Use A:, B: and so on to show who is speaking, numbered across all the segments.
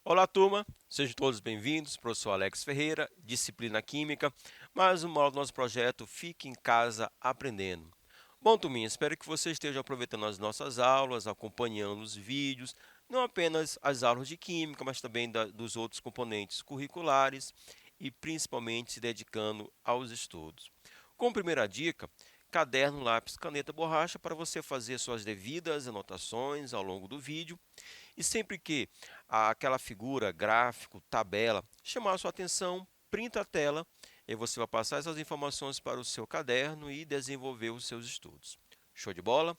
A: Olá, turma! Sejam todos bem-vindos. Professor Alex Ferreira, Disciplina Química, mais uma aula do nosso projeto Fique em Casa Aprendendo. Bom, turminha, espero que você esteja aproveitando as nossas aulas, acompanhando os vídeos, não apenas as aulas de Química, mas também dos outros componentes curriculares e principalmente se dedicando aos estudos. Como primeira dica, caderno, lápis, caneta, borracha para você fazer suas devidas anotações ao longo do vídeo. E sempre que aquela figura, gráfico, tabela, chamar a sua atenção, printa a tela e você vai passar essas informações para o seu caderno e desenvolver os seus estudos. Show de bola?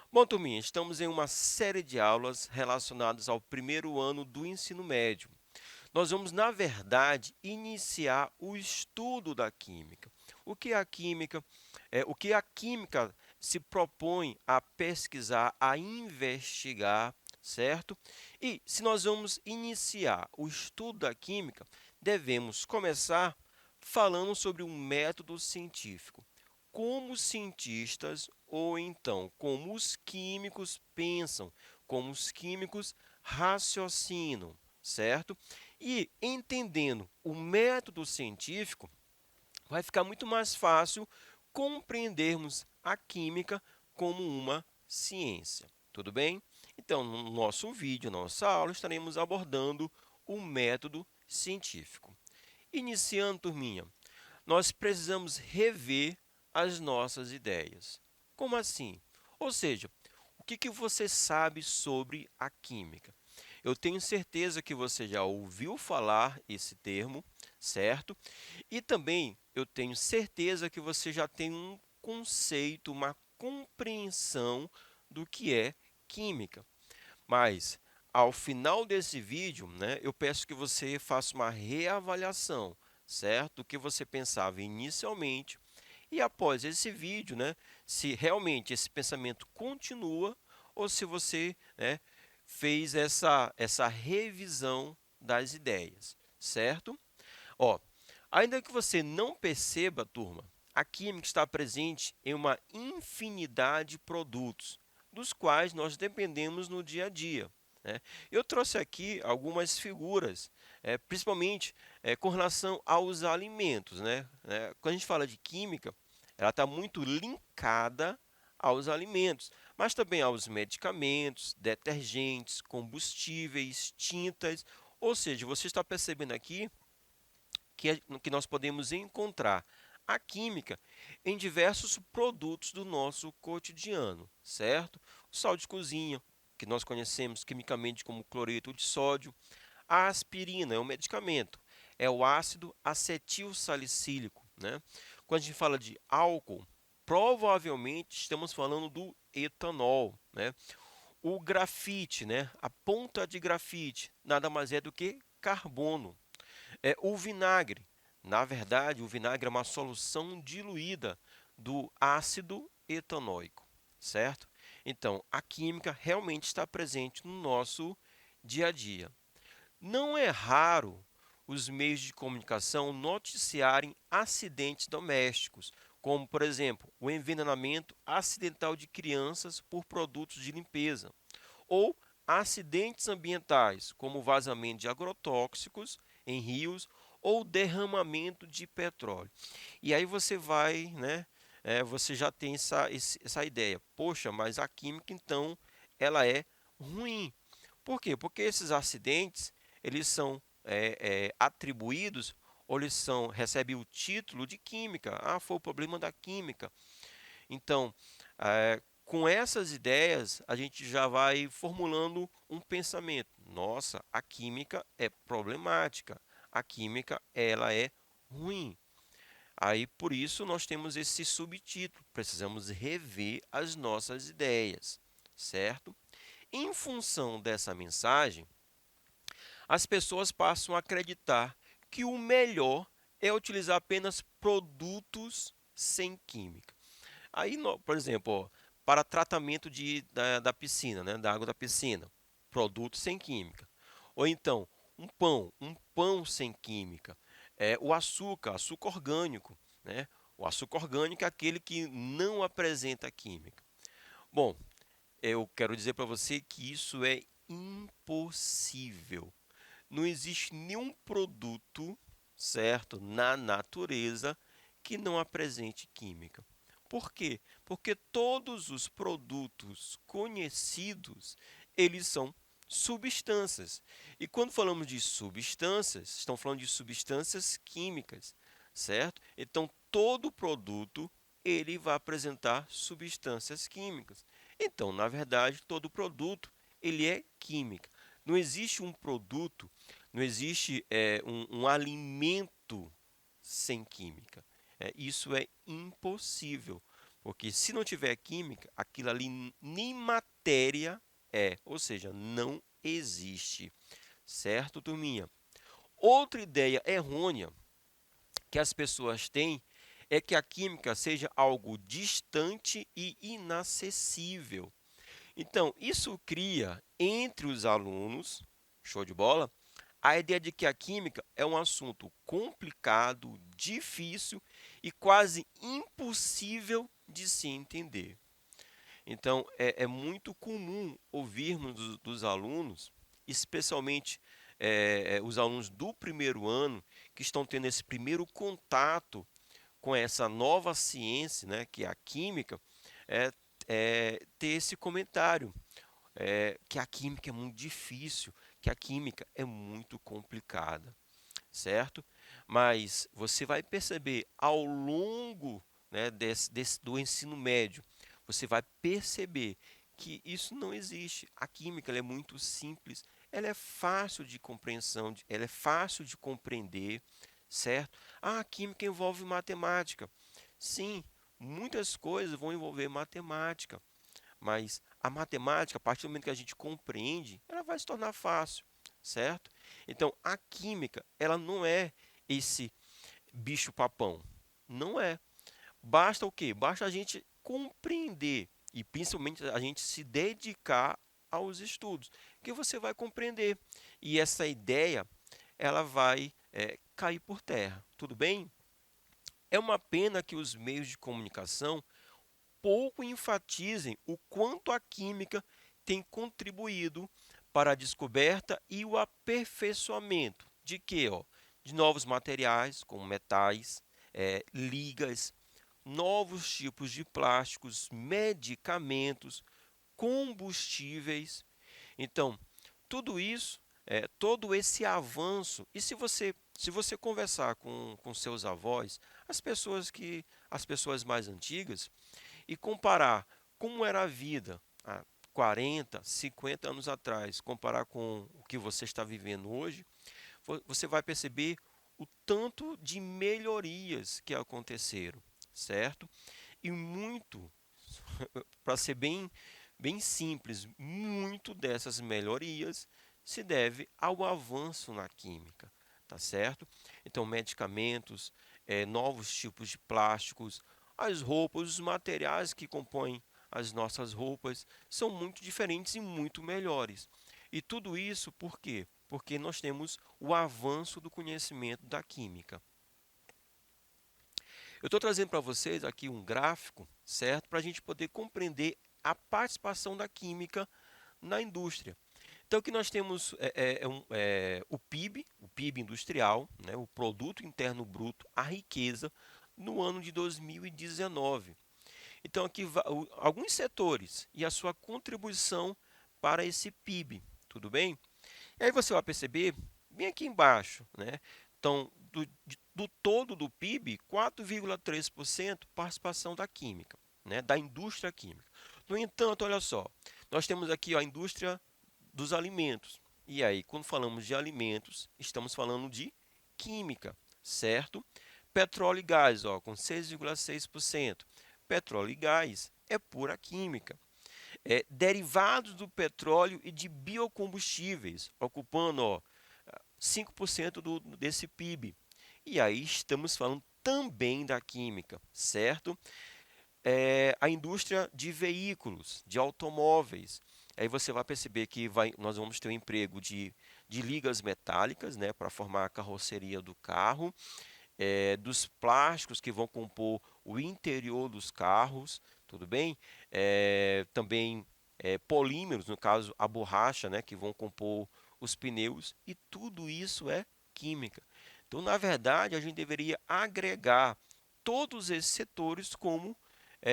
A: Bom, turminha, estamos em uma série de aulas relacionadas ao primeiro ano do ensino médio. Nós vamos, na verdade, iniciar o estudo da química. O que é a química? O que a química se propõe a pesquisar, a investigar, certo? E se nós vamos iniciar o estudo da química, devemos começar falando sobre um método científico. Como os cientistas ou então como os químicos pensam, como os químicos raciocinam, certo? E entendendo o método científico, vai ficar muito mais fácil compreendermos a química como uma ciência. Tudo bem? Então, no nosso vídeo, na nossa aula, estaremos abordando o método científico. Iniciando, turminha, nós precisamos rever as nossas ideias. Como assim? Ou seja, o que você sabe sobre a química? Eu tenho certeza que você já ouviu falar esse termo, certo? E também eu tenho certeza que você já tem um conceito, uma compreensão do que é química. Mas, ao final desse vídeo, eu peço que você faça uma reavaliação, certo? Do que você pensava inicialmente. E após esse vídeo, se realmente esse pensamento continua ou se você fez essa revisão das ideias, certo? Ó, ainda que você não perceba, turma, a química está presente em uma infinidade de produtos, dos quais nós dependemos no dia a dia. Eu trouxe aqui algumas figuras, principalmente com relação aos alimentos. Quando a gente fala de química, ela está muito linkada aos alimentos, mas também aos medicamentos, detergentes, combustíveis, tintas. Ou seja, você está percebendo aqui que nós podemos encontrar a química em diversos produtos do nosso cotidiano, certo? O sal de cozinha, que nós conhecemos quimicamente como cloreto de sódio. A aspirina é um medicamento, é o ácido acetilsalicílico. Quando a gente fala de álcool, provavelmente estamos falando do etanol. O grafite, a ponta de grafite, nada mais é do que carbono. O vinagre, na verdade, o vinagre é uma solução diluída do ácido etanóico, certo? Então, a química realmente está presente no nosso dia a dia. Não é raro os meios de comunicação noticiarem acidentes domésticos, como, por exemplo, o envenenamento acidental de crianças por produtos de limpeza, ou acidentes ambientais, como vazamento de agrotóxicos em rios ou derramamento de petróleo. E aí você vai, você já tem essa ideia. Poxa, mas a química, então, ela é ruim. Por quê? Porque esses acidentes, eles são atribuídos ou recebem o título de química. Ah, foi o problema da química. Então, com essas ideias, a gente já vai formulando um pensamento. Nossa, a química é problemática. A química, ela é ruim. Aí, por isso, nós temos esse subtítulo. Precisamos rever as nossas ideias, certo? Em função dessa mensagem, as pessoas passam a acreditar que o melhor é utilizar apenas produtos sem química. Aí, por exemplo, ó, para tratamento da piscina, da água da piscina, produto sem química. Ou então, um pão sem química. o açúcar, açúcar orgânico, né? O açúcar orgânico é aquele que não apresenta química. Bom, eu quero dizer para você que isso é impossível. Não existe nenhum produto, certo, na natureza que não apresente química. Por quê? Porque todos os produtos conhecidos, eles são substâncias. E quando falamos de substâncias, estamos falando de substâncias químicas, certo? Então, todo produto, ele vai apresentar substâncias químicas. Então, na verdade, todo produto, ele é química. Não existe um produto, não existe um alimento sem química. Isso é impossível, porque se não tiver química, aquilo ali nem matéria é, ou seja, não existe. Certo, turminha? Outra ideia errônea que as pessoas têm é que a química seja algo distante e inacessível. Então, isso cria entre os alunos, show de bola, a ideia de que a química é um assunto complicado, difícil e quase impossível de se entender. Então, é muito comum ouvirmos dos alunos, especialmente os alunos do primeiro ano, que estão tendo esse primeiro contato com essa nova ciência, né, que é a química, é, ter esse comentário, que a química é muito difícil, que a química é muito complicada, certo? Mas você vai perceber ao longo, né, do ensino médio, você vai perceber que isso não existe. A química ela é muito simples, ela é fácil de compreensão, ela é fácil de compreender, certo? Ah, a química envolve matemática. Sim, muitas coisas vão envolver matemática, mas a matemática, a partir do momento que a gente compreende, ela vai se tornar fácil, certo? Então, a química, ela não é esse bicho-papão. Não é. Basta o quê? Basta a gente compreender e principalmente a gente se dedicar aos estudos, que você vai compreender. E essa ideia, ela vai cair por terra. Tudo bem? É uma pena que os meios de comunicação pouco enfatizem o quanto a química tem contribuído para a descoberta e o aperfeiçoamento de quê? Ó? De novos materiais, como metais, ligas, novos tipos de plásticos, medicamentos, combustíveis. Então, tudo isso, todo esse avanço, e se você conversar com seus avós, as pessoas mais antigas, e comparar como era a vida há 40, 50 anos atrás, comparar com o que você está vivendo hoje, você vai perceber o tanto de melhorias que aconteceram, certo? E muito, para ser bem simples, muito dessas melhorias se deve ao avanço na química, tá certo? Então, medicamentos, novos tipos de plásticos, as roupas, os materiais que compõem as nossas roupas são muito diferentes e muito melhores. E tudo isso por quê? Porque nós temos o avanço do conhecimento da química. Eu estou trazendo para vocês aqui um gráfico, certo? Para a gente poder compreender a participação da química na indústria. Então, aqui nós temos o PIB industrial, né, o Produto Interno Bruto, a riqueza, no ano de 2019. Então, aqui alguns setores e a sua contribuição para esse PIB, tudo bem? E aí você vai perceber, bem aqui embaixo, né? Então, do todo do PIB, 4,3% participação da química, né? Da indústria química. No entanto, olha só, nós temos aqui ó, a indústria dos alimentos. E aí, quando falamos de alimentos, estamos falando de química, certo? Petróleo e gás, ó, com 6,6%. Petróleo e gás é pura química. Derivados do petróleo e de biocombustíveis, ocupando 5% desse PIB. E aí estamos falando também da química, certo? A indústria de veículos, de automóveis. Aí você vai perceber que nós vamos ter um emprego de ligas metálicas, né, para formar a carroceria do carro, dos plásticos que vão compor o interior dos carros, tudo bem? Também polímeros, no caso a borracha, né, que vão compor os pneus, e tudo isso é química. Então, na verdade, a gente deveria agregar todos esses setores como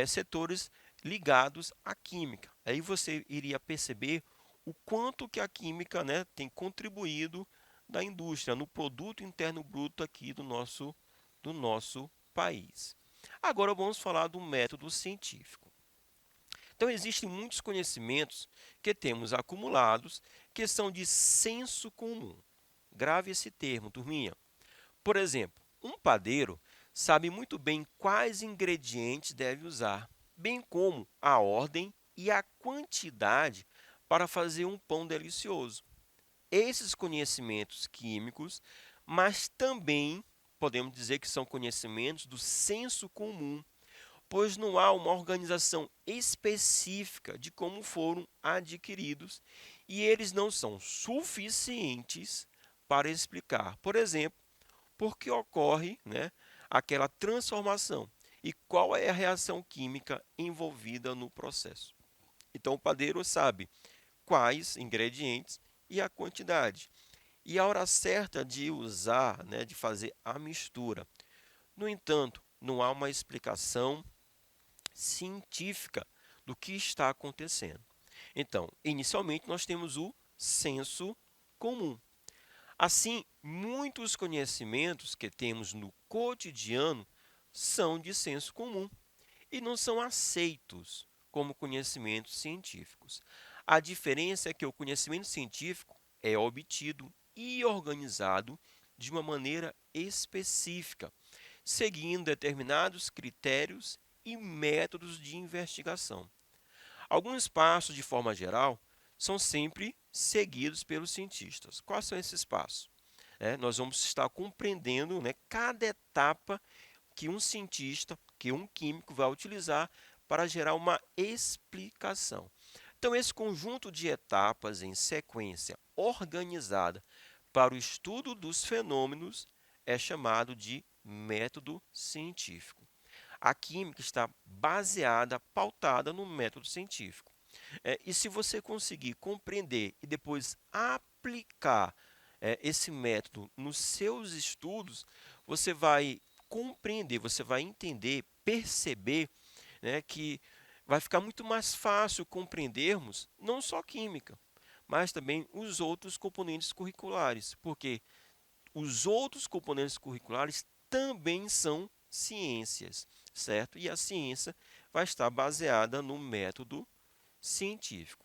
A: setores ligados à química. Aí você iria perceber o quanto que a química, né, tem contribuído da indústria, no produto interno bruto aqui do nosso país. Agora vamos falar do método científico. Então, existem muitos conhecimentos que temos acumulados que são de senso comum. Grave esse termo, turminha. Por exemplo, um padeiro sabe muito bem quais ingredientes deve usar, bem como a ordem e a quantidade para fazer um pão delicioso. Esses conhecimentos químicos, mas também podemos dizer que são conhecimentos do senso comum, pois não há uma organização específica de como foram adquiridos e eles não são suficientes para explicar, por exemplo, por que ocorre, né, aquela transformação e qual é a reação química envolvida no processo. Então, o padeiro sabe quais ingredientes e a quantidade e a hora certa de usar, né, de fazer a mistura. No entanto, não há uma explicação científica do que está acontecendo. Então, inicialmente, nós temos o senso comum. Assim, muitos conhecimentos que temos no cotidiano são de senso comum e não são aceitos como conhecimentos científicos. A diferença é que o conhecimento científico é obtido e organizado de uma maneira específica, seguindo determinados critérios e métodos de investigação. Alguns passos, de forma geral, são sempre seguidos pelos cientistas. Quais são esses passos? Nós vamos estar compreendendo, né, cada etapa que um cientista, que um químico vai utilizar para gerar uma explicação. Então, esse conjunto de etapas em sequência organizada para o estudo dos fenômenos é chamado de método científico. A química está baseada, pautada no método científico. E se você conseguir compreender e depois aplicar esse método nos seus estudos, você vai compreender, você vai entender, perceber, né, que vai ficar muito mais fácil compreendermos não só química, mas também os outros componentes curriculares, porque os outros componentes curriculares também são ciências, certo? E a ciência vai estar baseada no método científico.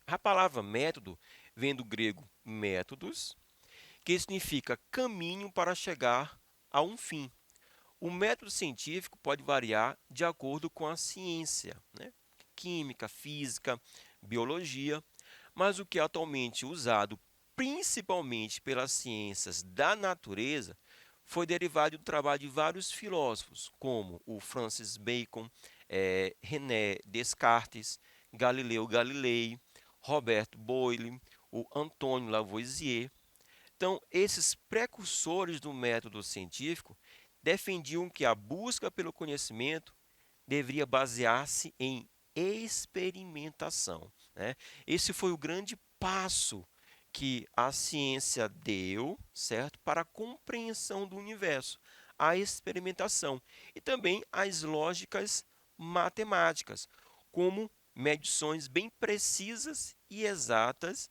A: A palavra método vem do grego métodos, que significa caminho para chegar a um fim. O método científico pode variar de acordo com a ciência, né? Química, física, biologia, mas o que é atualmente usado principalmente pelas ciências da natureza foi derivado do trabalho de vários filósofos, como o Francis Bacon, René Descartes, Galileu Galilei, Roberto Boyle, o Antônio Lavoisier. Então, esses precursores do método científico defendiam que a busca pelo conhecimento deveria basear-se em experimentação, né? Esse foi o grande passo que a ciência deu, certo, para a compreensão do universo, a experimentação e também as lógicas matemáticas, como medições bem precisas e exatas,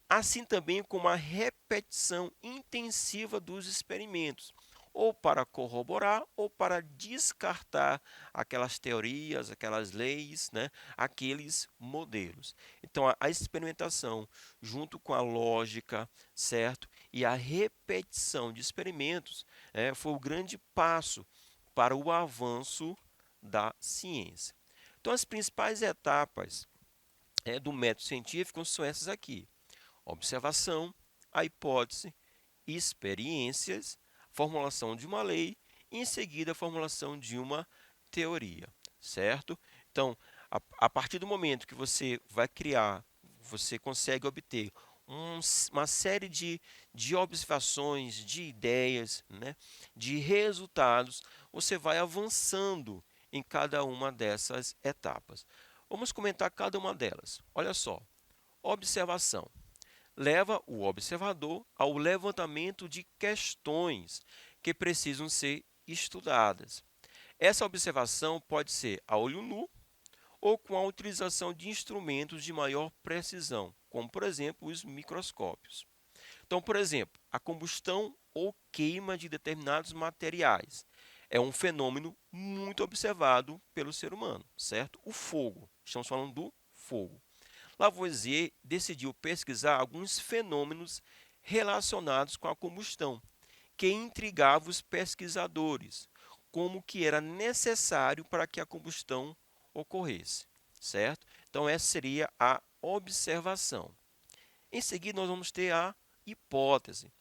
A: assim também como a repetição intensiva dos experimentos, ou para corroborar ou para descartar aquelas teorias, aquelas leis, né, aqueles modelos. Então, a experimentação, junto com a lógica, certo, e a repetição de experimentos, foi o grande passo para o avanço da ciência. Então, as principais etapas do método científico são essas aqui: observação, a hipótese, experiências, formulação de uma lei e, em seguida, a formulação de uma teoria, certo? Então, a partir do momento que você vai criar, você consegue obter uma série de observações, de ideias, né, de resultados, você vai avançando em cada uma dessas etapas. Vamos comentar cada uma delas. Olha só, observação. Leva o observador ao levantamento de questões que precisam ser estudadas. Essa observação pode ser a olho nu ou com a utilização de instrumentos de maior precisão, como, por exemplo, os microscópios. Então, por exemplo, a combustão ou queima de determinados materiais é um fenômeno muito observado pelo ser humano, certo? O fogo, estamos falando do fogo. Lavoisier decidiu pesquisar alguns fenômenos relacionados com a combustão, que intrigavam os pesquisadores, como que era necessário para que a combustão ocorresse, certo? Então essa seria a observação. Em seguida nós vamos ter a hipótese.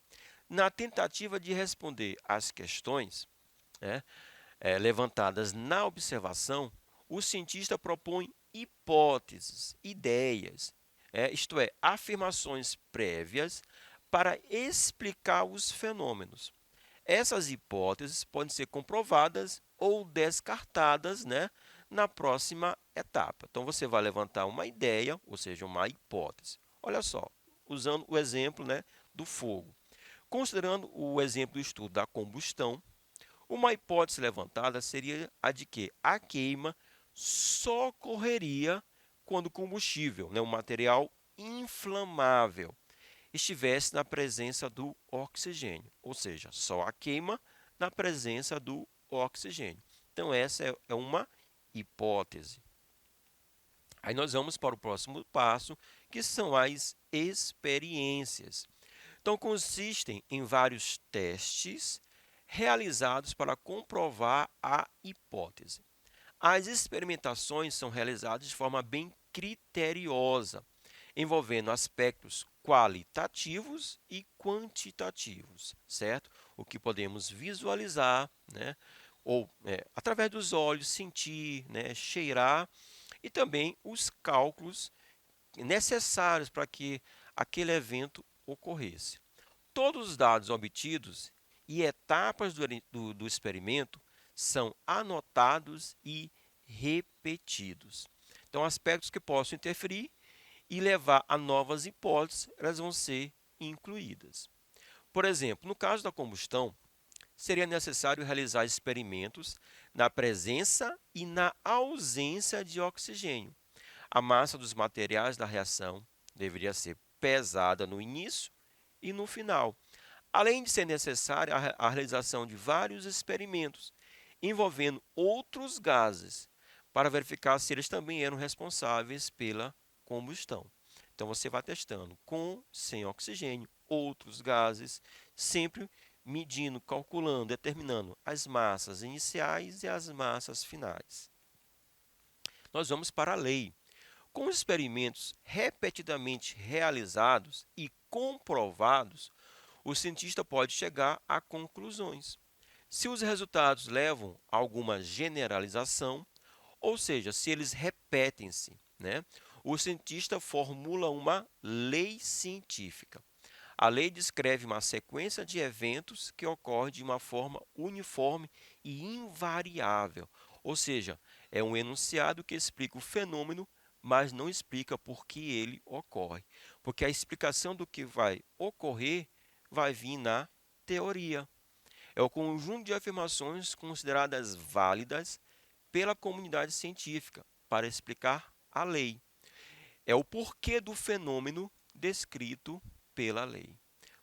A: Na tentativa de responder às questões, né, levantadas na observação, o cientista propõe hipóteses, ideias, isto é, afirmações prévias para explicar os fenômenos. Essas hipóteses podem ser comprovadas ou descartadas, né, na próxima etapa. Então, você vai levantar uma ideia, ou seja, uma hipótese. Olha só, usando o exemplo, né, do fogo. Considerando o exemplo do estudo da combustão, uma hipótese levantada seria a de que a queima só ocorreria quando o combustível, né, um material inflamável, estivesse na presença do oxigênio, ou seja, só a queima na presença do oxigênio. Então, essa é uma hipótese. Aí nós vamos para o próximo passo, que são as experiências. Então, consistem em vários testes realizados para comprovar a hipótese. As experimentações são realizadas de forma bem criteriosa, envolvendo aspectos qualitativos e quantitativos, certo? O que podemos visualizar, né? Ou através dos olhos, sentir, né? Cheirar, e também os cálculos necessários para que aquele evento ocorresse. Todos os dados obtidos e etapas do experimento são anotados e repetidos. Então, aspectos que possam interferir e levar a novas hipóteses, elas vão ser incluídas. Por exemplo, no caso da combustão, seria necessário realizar experimentos na presença e na ausência de oxigênio. A massa dos materiais da reação deveria ser pesada no início e no final, além de ser necessária a realização de vários experimentos envolvendo outros gases para verificar se eles também eram responsáveis pela combustão. Então você vai testando com, sem oxigênio, outros gases, sempre medindo, calculando, determinando as massas iniciais e as massas finais. Nós vamos para a lei. Com os experimentos repetidamente realizados e comprovados, o cientista pode chegar a conclusões. Se os resultados levam a alguma generalização, ou seja, se eles repetem-se, né, o cientista formula uma lei científica. A lei descreve uma sequência de eventos que ocorre de uma forma uniforme e invariável, ou seja, é um enunciado que explica o fenômeno, mas não explica por que ele ocorre, porque a explicação do que vai ocorrer vai vir na teoria. É o conjunto de afirmações consideradas válidas pela comunidade científica para explicar a lei. É o porquê do fenômeno descrito pela lei.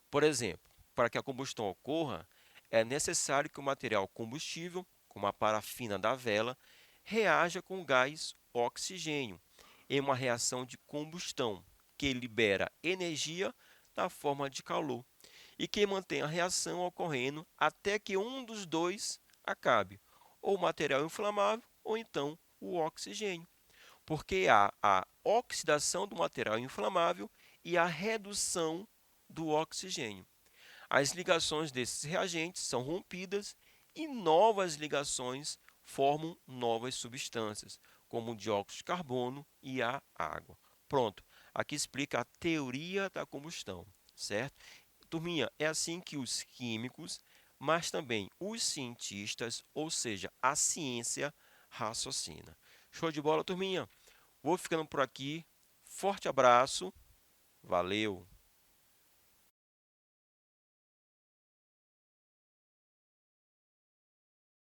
A: Por exemplo, para que a combustão ocorra, é necessário que o material combustível, como a parafina da vela, reaja com o gás oxigênio em uma reação de combustão, que libera energia na forma de calor e que mantém a reação ocorrendo até que um dos dois acabe, ou o material inflamável ou então o oxigênio, porque há a oxidação do material inflamável e a redução do oxigênio. As ligações desses reagentes são rompidas e novas ligações formam novas substâncias, como o dióxido de carbono e a água. Pronto, Aqui explica a teoria da combustão, certo? Turminha, é assim que os químicos, mas também os cientistas, ou seja, a ciência, raciocina. Show de bola, turminha? Vou ficando por aqui. Forte abraço. Valeu!